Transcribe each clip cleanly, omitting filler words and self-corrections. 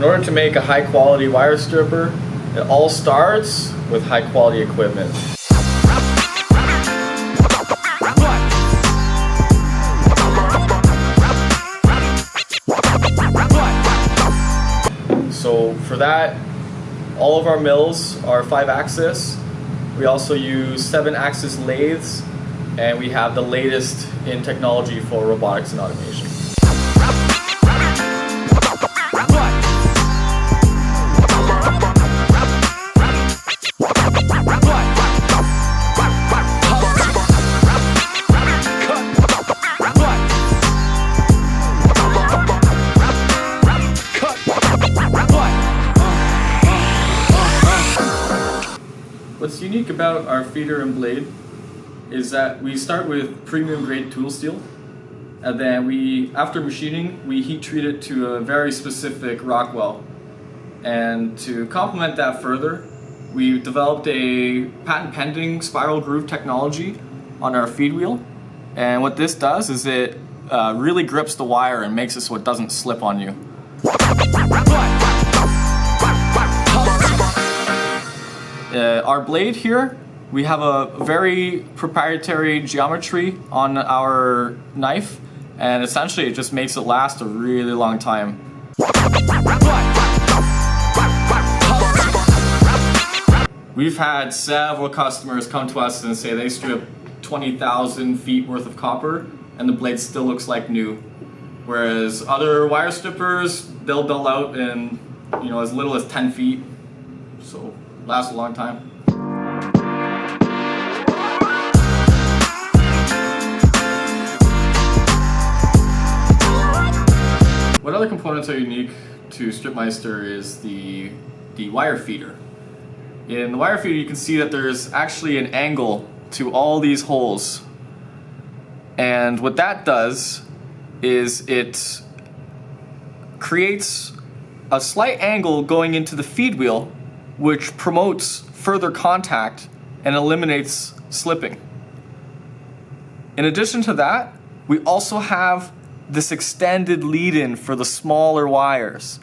In order to make a high quality wire stripper, it all starts with high quality equipment. So for that, all of our mills are 5-axis. We also use 7-axis lathes, and we have the latest in technology for robotics and automation. What's unique about our feeder and blade is that we start with premium grade tool steel, and then after machining, we heat treat it to a very specific Rockwell. And to complement that further, we developed a patent pending spiral groove technology on our feed wheel. And what this does is it really grips the wire and makes it so it doesn't slip on you. Our blade here, we have a very proprietary geometry on our knife, and essentially it just makes it last a really long time. We've had several customers come to us and say they strip 20,000 feet worth of copper and the blade still looks like new. Whereas other wire strippers, they'll dull out in as little as 10 feet. So lasts a long time. What other components are unique to StripMeister is the wire feeder. In the wire feeder you can see that there's actually an angle to all these holes. And what that does is it creates a slight angle going into the feed wheel, which promotes further contact and eliminates slipping. In addition to that, we also have this extended lead-in for the smaller wires.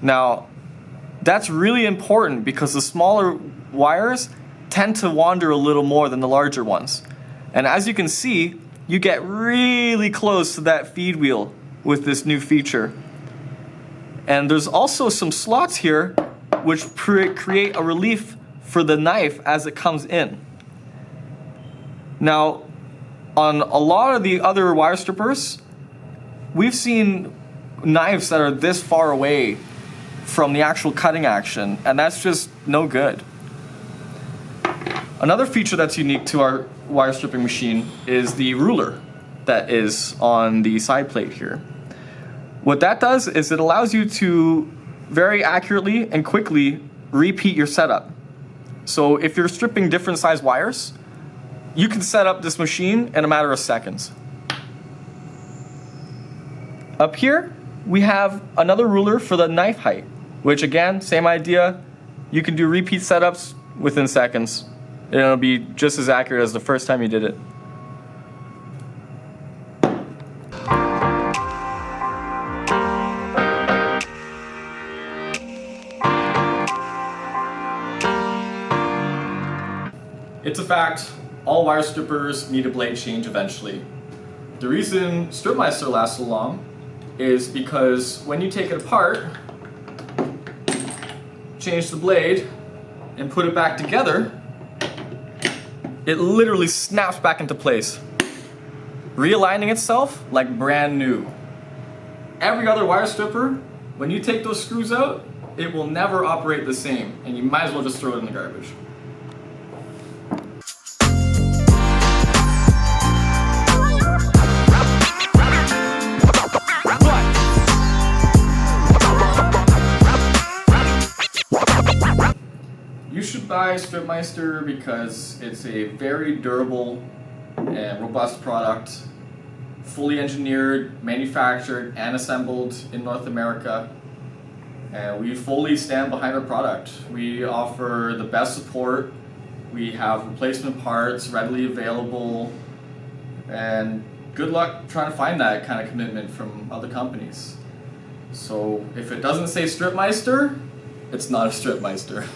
Now, that's really important because the smaller wires tend to wander a little more than the larger ones. And as you can see, you get really close to that feed wheel with this new feature. And there's also some slots here which create a relief for the knife as it comes in. Now, on a lot of the other wire strippers, we've seen knives that are this far away from the actual cutting action, and that's just no good. Another feature that's unique to our wire stripping machine is the ruler that is on the side plate here. What that does is it allows you to very accurately and quickly repeat your setup. So if you're stripping different size wires, you can set up this machine in a matter of seconds. Up here, we have another ruler for the knife height, which again, same idea. You can do repeat setups within seconds. And it'll be just as accurate as the first time you did it. It's a fact, all wire strippers need a blade change eventually. The reason StripMeister lasts so long is because when you take it apart, change the blade, and put it back together, it literally snaps back into place, realigning itself like brand new. Every other wire stripper, when you take those screws out, it will never operate the same, and you might as well just throw it in the garbage. You should buy StripMeister because it's a very durable and robust product, fully engineered, manufactured, and assembled in North America. And we fully stand behind our product. We offer the best support. We have replacement parts readily available. And good luck trying to find that kind of commitment from other companies. So if it doesn't say StripMeister, it's not a StripMeister.